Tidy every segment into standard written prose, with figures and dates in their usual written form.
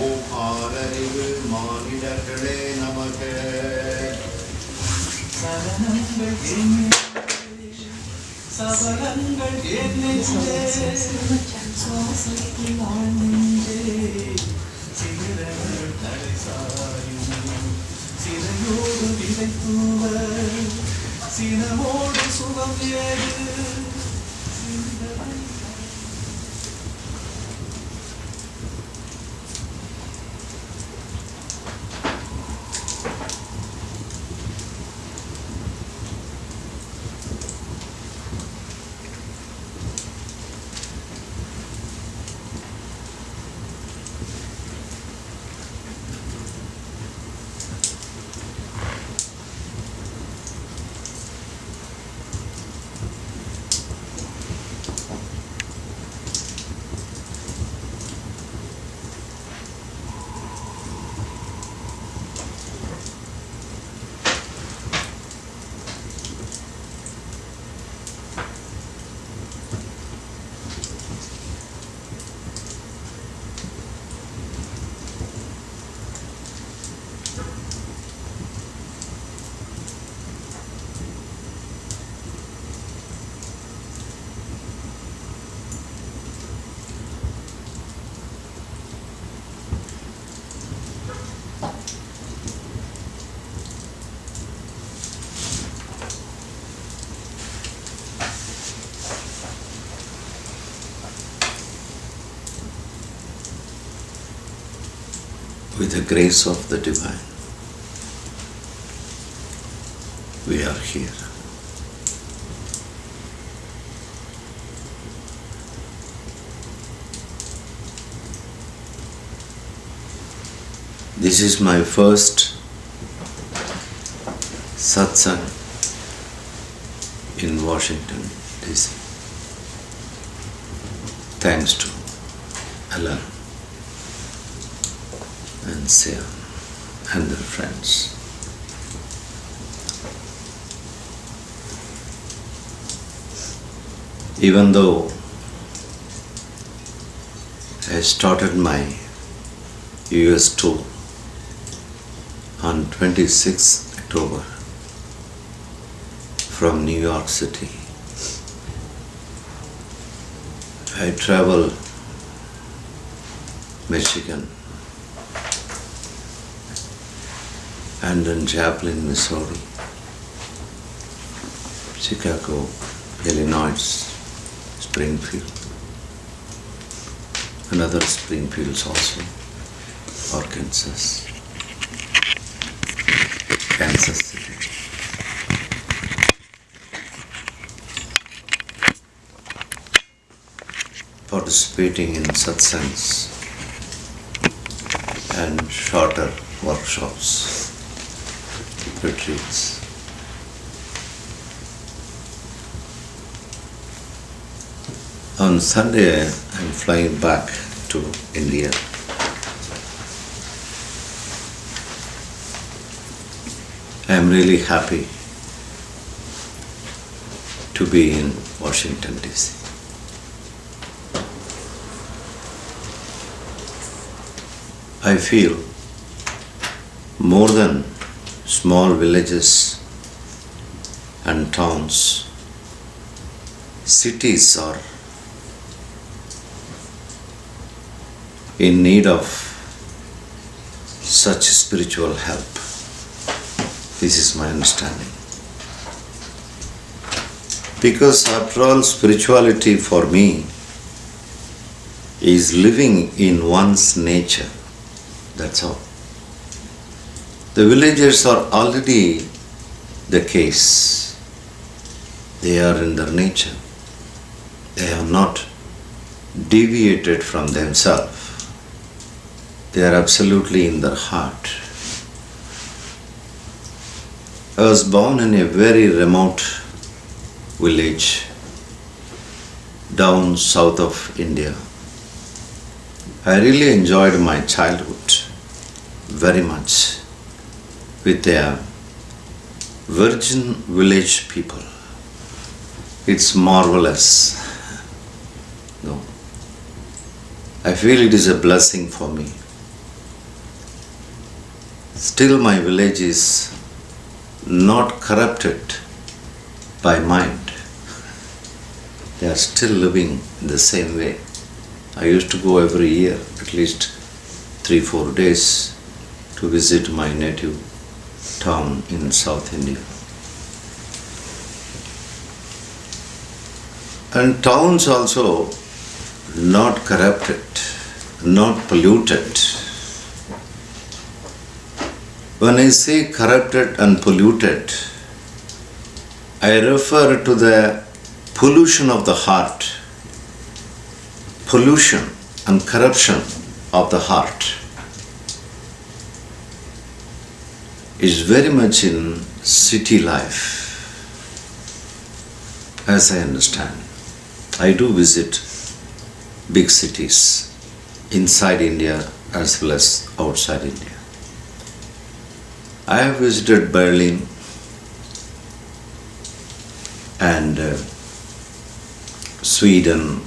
ஓங்காரறிவு மானிடர்களே நமக்கு. சரணங்கள் சபலங்கள் என் நெஞ்சே, சுவாசத்தில் ஆழ்நெஞ்சே, சிகரங்கள் தலை சாயும் சிறையோடு விதை தூவ, சினமோடு சுகம் ஏறு. With the grace of the Divine, we are here. This is my first satsang in Washington, D.C. Thanks to Alan and Sam and their friends. Even though I started my US tour on 26th October from New York City, I traveled Michigan and then Joplin, Missouri, Chicago, Illinois, Springfield, and other Springfields also, Arkansas, Kansas City. Participating in satsangs and shorter workshops, retreats. On Sunday, I'm flying back to India. I'm really happy to be in Washington, D.C. I feel more than small villages and towns, cities are in need of such spiritual help. This is my understanding. Because after all, spirituality for me is living in one's nature. That's all. The villagers are already the case. They are in their nature. They have not deviated from themselves. They are absolutely in their heart. I was born in a very remote village down south of India. I really enjoyed my childhood very much with their virgin village people. It's marvelous. No. I feel it is a blessing for me Still my village is not corrupted by mind. They are still living in the same way. I used to go every year, at least 3-4 days, to visit my native town in South India. And towns also not corrupted, not polluted. When I say corrupted and polluted, I refer to the pollution of the heart, pollution and corruption of the heart is very much in city life, as I understand. I do visit big cities inside India as well as outside India. I have visited Berlin and Sweden,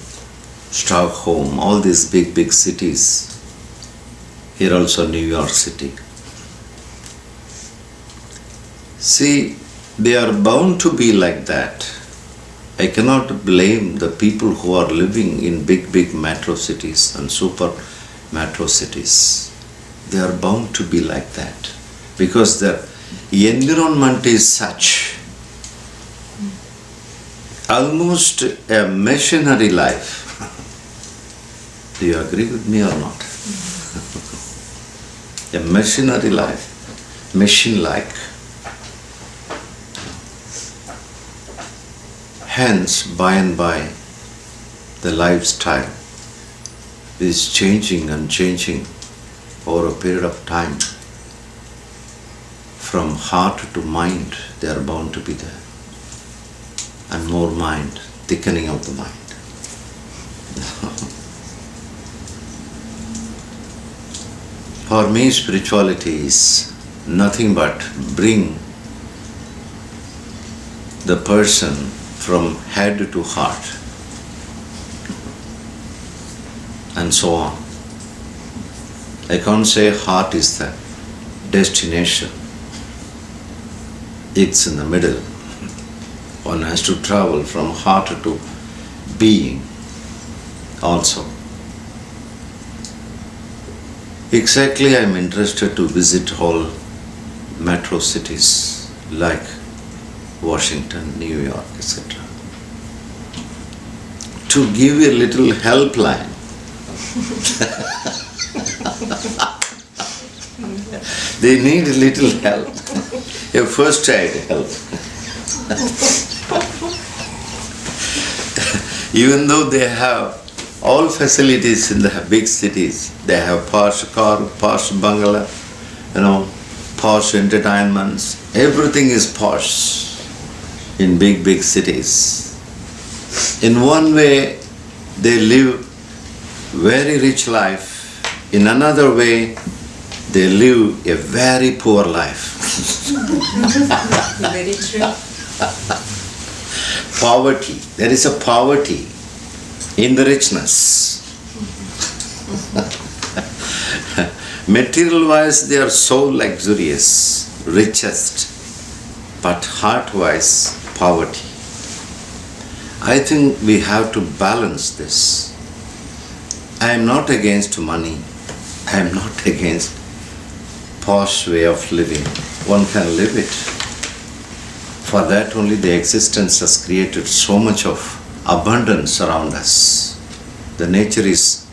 Stockholm, all these big cities. Here also New York City. See, they are bound to be like that. I cannot blame the people who are living in big metro cities and super metro cities. They are bound to be like that because the environment is such, almost a machinery life. Do you agree with me or not? A machinery life, machine-like. Hence, by and by, the lifestyle is changing and changing over a period of time. From heart to mind, they are bound to be there. And more mind, thickening of the mind. For me, spirituality is nothing but bring the person from head to heart and so on. I can't say heart is the destination. It's in the middle. One has to travel from heart to being also. Exactly, I am interested to visit all metro cities like Washington, New York, etc. To give a little helpline. They need a little help, a first aid help. Even though they have all facilities in the big cities, they have posh car, posh bungalow, posh entertainments, everything is posh in big cities. In one way, they live very rich life. In another way, they live a very poor life. Very true. Poverty. There is a poverty in the richness. Material-wise, they are so luxurious, richest, but heart-wise, poverty. I think we have to balance this. I am not against money. I am not against posh way of living. One can live it. For that only the existence has created so much of abundance around us. The nature is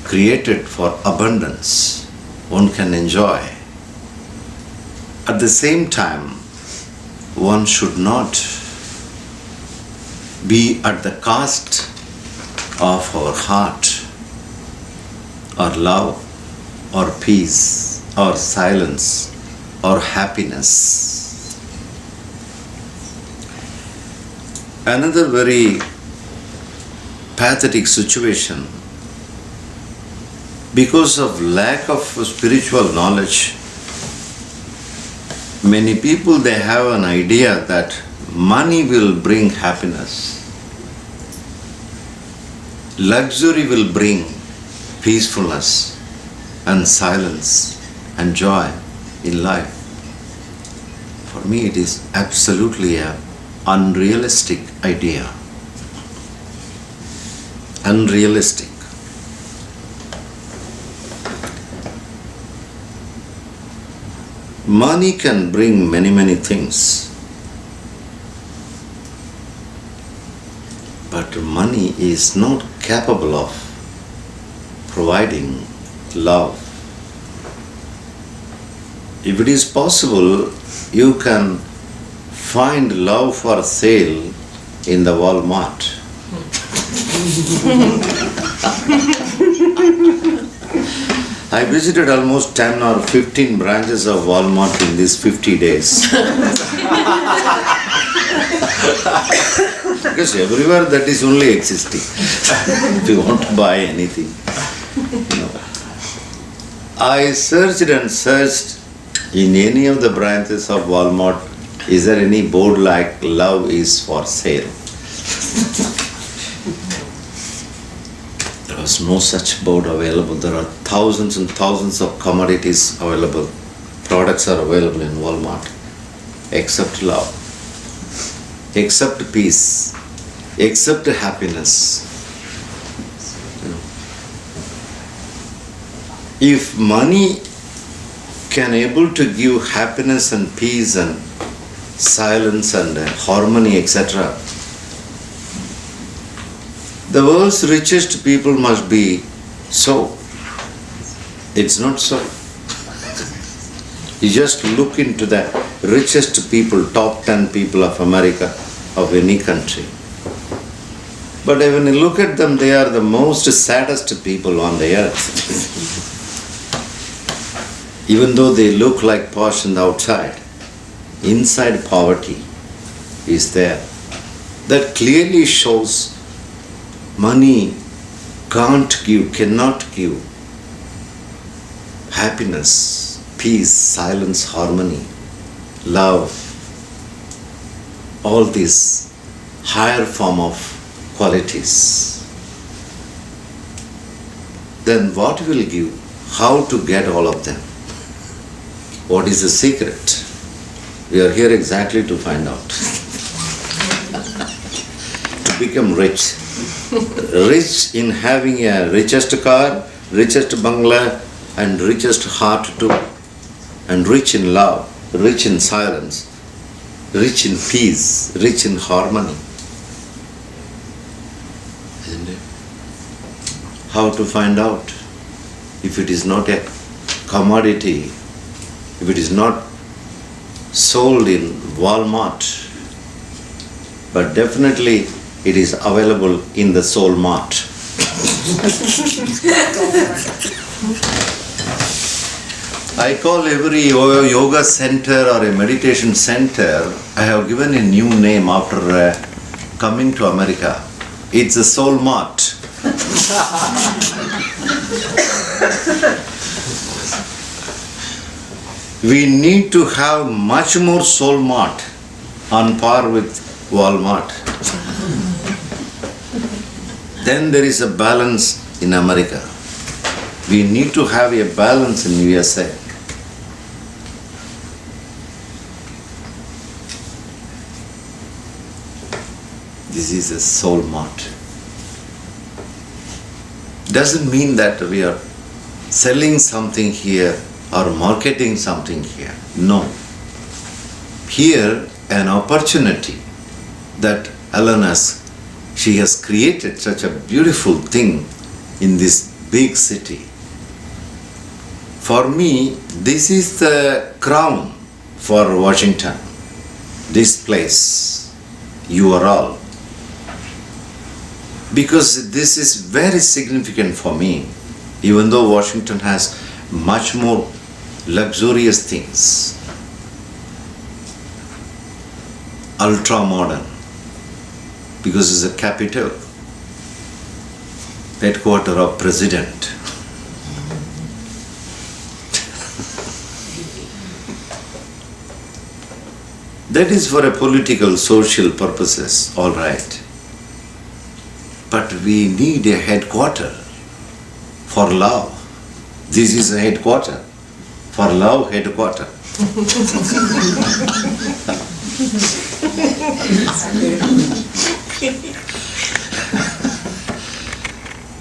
created for abundance. One can enjoy. At the same time, one should not be at the cost of our heart, or love, or peace, or silence, or happiness. Another very pathetic situation, because of lack of spiritual knowledge, many people, they have an idea that money will bring happiness, luxury will bring peacefulness and silence and joy. in life. For me, it is absolutely an unrealistic idea. Unrealistic. Money can bring many things. But money is not capable of providing love. If it is possible, you can find love for sale in the Walmart. I visited almost 10 or 15 branches of Walmart in these 50 days. Because everywhere that is only existing. If you want to buy anything. I searched and searched in any of the branches of Walmart, is there any board like love is for sale? There was no such board available. There are thousands and thousands of commodities available. Products are available in Walmart. Except love. Except peace. Except happiness. If money can able to give happiness and peace and silence and harmony, etc., the world's richest people must be so. It's not so. You just look into the richest people, top 10 people of America, of any country. But when you look at them, they are the most saddest people on the earth. Even though they look like posh on the outside, inside poverty is there. That clearly shows money can't give, cannot give happiness, peace, silence, harmony, love, all these higher form of qualities. Then what will give? How to get all of them? What is the secret? We are here exactly to find out. To become rich. Rich in having a richest car, richest bungalow, and richest heart too. And rich in love, rich in silence, rich in peace, rich in harmony. Isn't it? How to find out? If it is not a commodity, if it is not sold in Walmart, but definitely it is available in the Soul Mart. I call every yoga center or a meditation center, I have given a new name after coming to America. It's a Soul Mart. We need to have much more Soul Mart on par with Walmart. Then there is a balance in America. We need to have a balance in USA. This is a Soul Mart. Doesn't mean that we are selling something here or marketing something here. No. Here, an opportunity that Ellen she has created such a beautiful thing in this big city. For me, this is the crown for Washington. This place, you are all. Because this is very significant for me, even though Washington has much more luxurious things, ultra modern, because it's a capital, headquarters of president. That is for a political, social purposes, all right. But we need a headquarters for love. This is a headquarters. For love headquarter.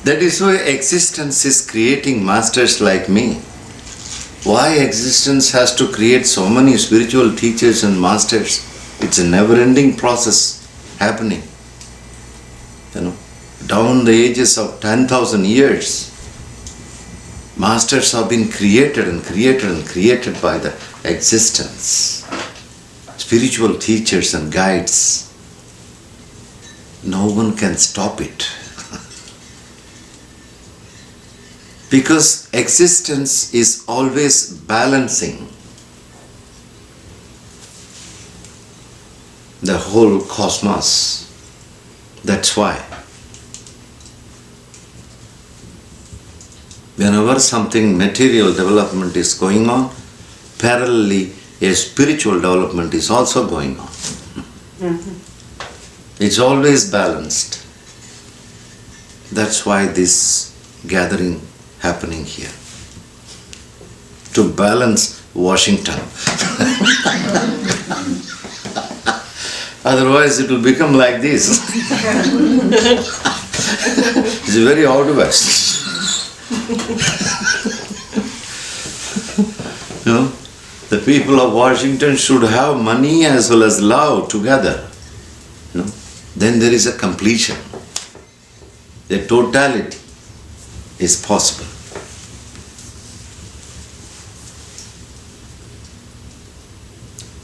That is why existence is creating masters like me. Why existence has to create so many spiritual teachers and masters? It's a never-ending process happening. Down the ages of 10,000 years, masters have been created and created and created by the existence. Spiritual teachers and guides. No one can stop it. Because existence is always balancing the whole cosmos. That's why whenever something material development is going on, parallelly a spiritual development is also going on. It's always balanced. That's why this gathering happening here. To balance Washington. Otherwise it will become like this. It's very out west. The people of Washington should have money as well as love together. Then there is a completion. The totality is possible.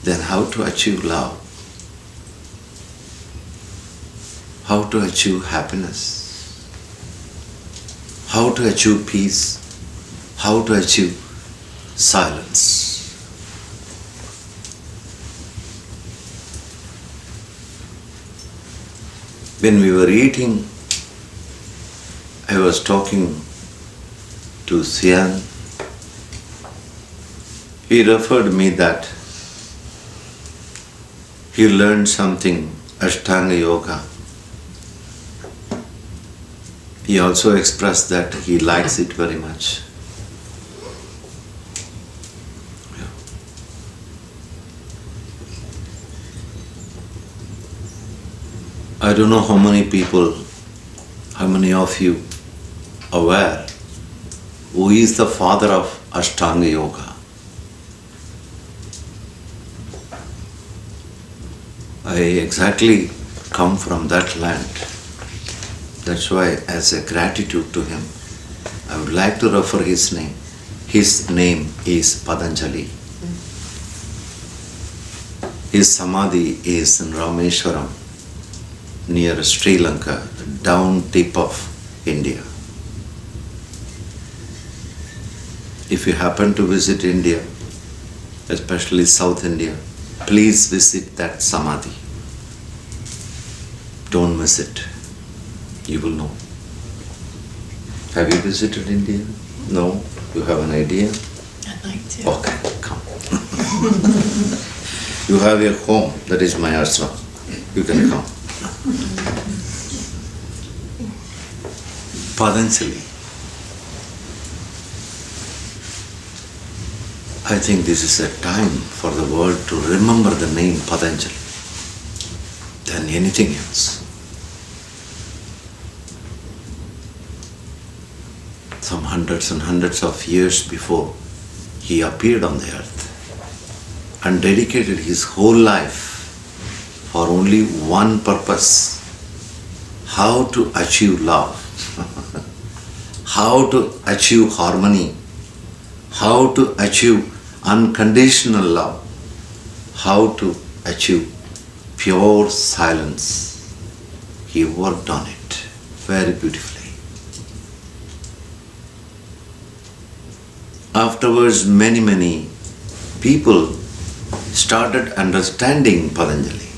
Then how to achieve love? How to achieve happiness? How to achieve peace? How to achieve silence? When we were eating, I was talking to Sian. He referred me that he learned something, Ashtanga Yoga. He also expressed that he likes it very much. I don't know how many people, how many of you are aware who is the father of Ashtanga Yoga. I exactly come from that land. That's why, as a gratitude to him, I would like to refer his name. His name is Patanjali. His samadhi is in Rameshwaram, near Sri Lanka, down tip of India. If you happen to visit India, especially South India, please visit that samadhi. Don't miss it. You will know. Have you visited India? No? You have an idea? I'd like to. Okay, come. You have your home, that is my ashram. You can come. Patanjali. I think this is a time for the world to remember the name Patanjali than anything else. Some hundreds and hundreds of years before he appeared on the earth and dedicated his whole life for only one purpose: how to achieve love, how to achieve harmony, how to achieve unconditional love, how to achieve pure silence. He worked on it very beautifully. Afterwards, many people started understanding Patanjali.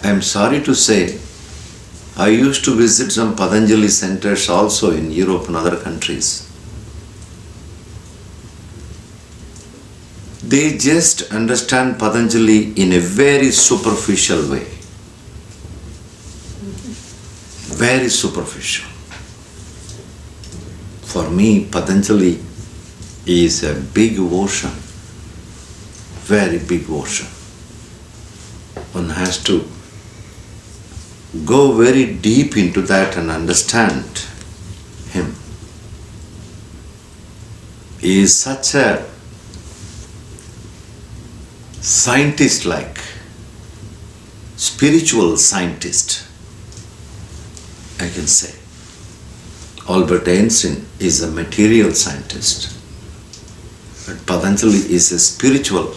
I am sorry to say, I used to visit some Patanjali centers also in Europe and other countries. They just understand Patanjali in a very superficial way. Very superficial. For me, Patanjali is a big ocean, very big ocean. One has to go very deep into that and understand him. He is such a scientist-like, spiritual scientist, I can say. Albert Einstein is a material scientist, but Patanjali is a spiritual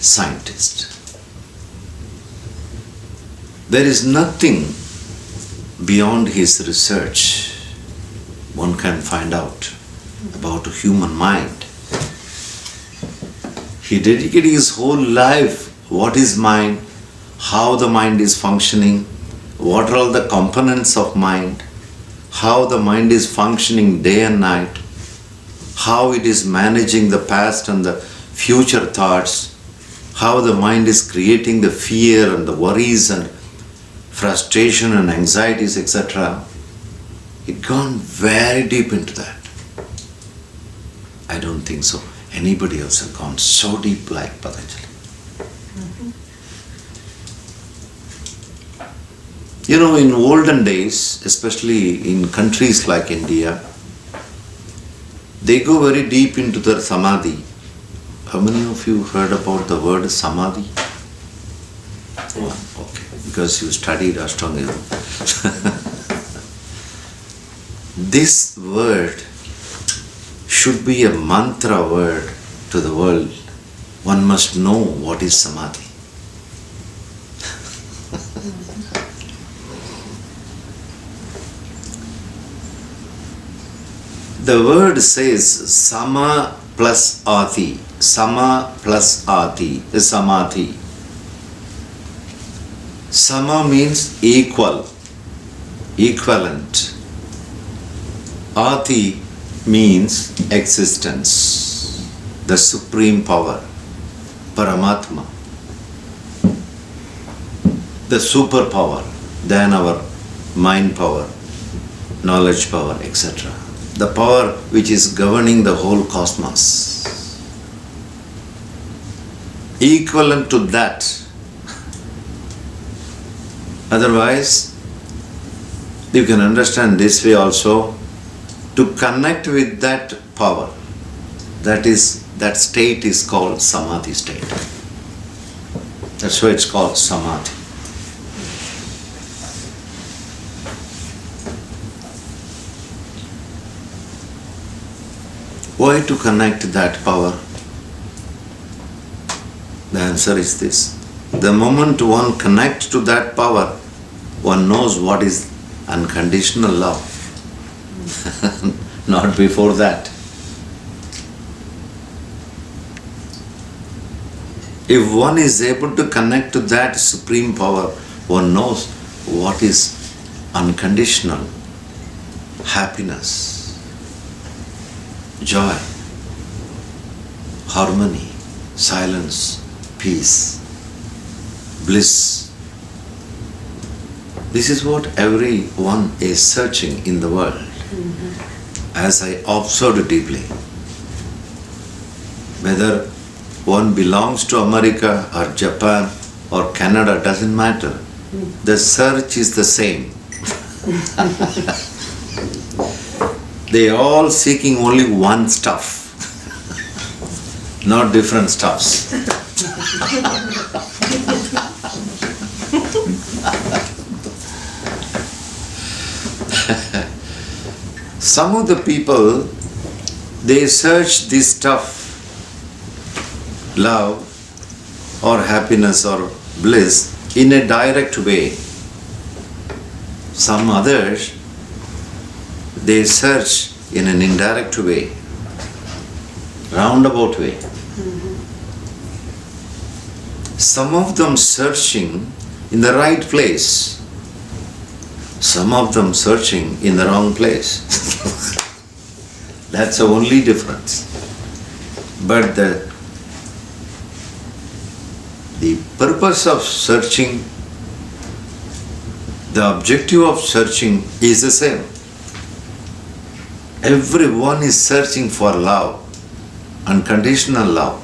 scientist. There is nothing beyond his research one can find out about a human mind. He dedicated his whole life, what is mind, how the mind is functioning, what are all the components of mind, how the mind is functioning day and night, how it is managing the past and the future thoughts, how the mind is creating the fear and the worries and frustration and anxieties, etc. It gone very deep into that. I don't think so. Anybody else has gone so deep like Patanjali. You know, in olden days, especially in countries like India, they go very deep into their samadhi. How many of you heard about the word samadhi? Oh, okay, because you studied Ashtanga Yoga. This word should be a mantra word to the world. One must know what is samadhi. The word says sama plus ati. Sama plus ati is samadhi. Sama means equal, equivalent. Ati means existence, the supreme power, Paramatma, the superpower than our mind power, knowledge power, etc. The power which is governing the whole cosmos. Equivalent to that. Otherwise, you can understand this way also. To connect with that power, that state is called samadhi state. That's why it's called samadhi. Why to connect that power? The answer is this. The moment one connects to that power, one knows what is unconditional love. Not before that. If one is able to connect to that supreme power, one knows what is unconditional happiness, joy, harmony, silence, peace, bliss. This is what everyone is searching in the world. As I observed deeply, whether one belongs to America or Japan or Canada, doesn't matter. The search is the same. They are all seeking only one stuff, not different stuffs. Some of the people, they search this stuff, love or happiness or bliss, in a direct way. Some others, they search in an indirect way, roundabout way. Some of them searching in the right place, some of them searching in the wrong place. That's the only difference. But the purpose of searching, the objective of searching is the same. Everyone is searching for love, unconditional love.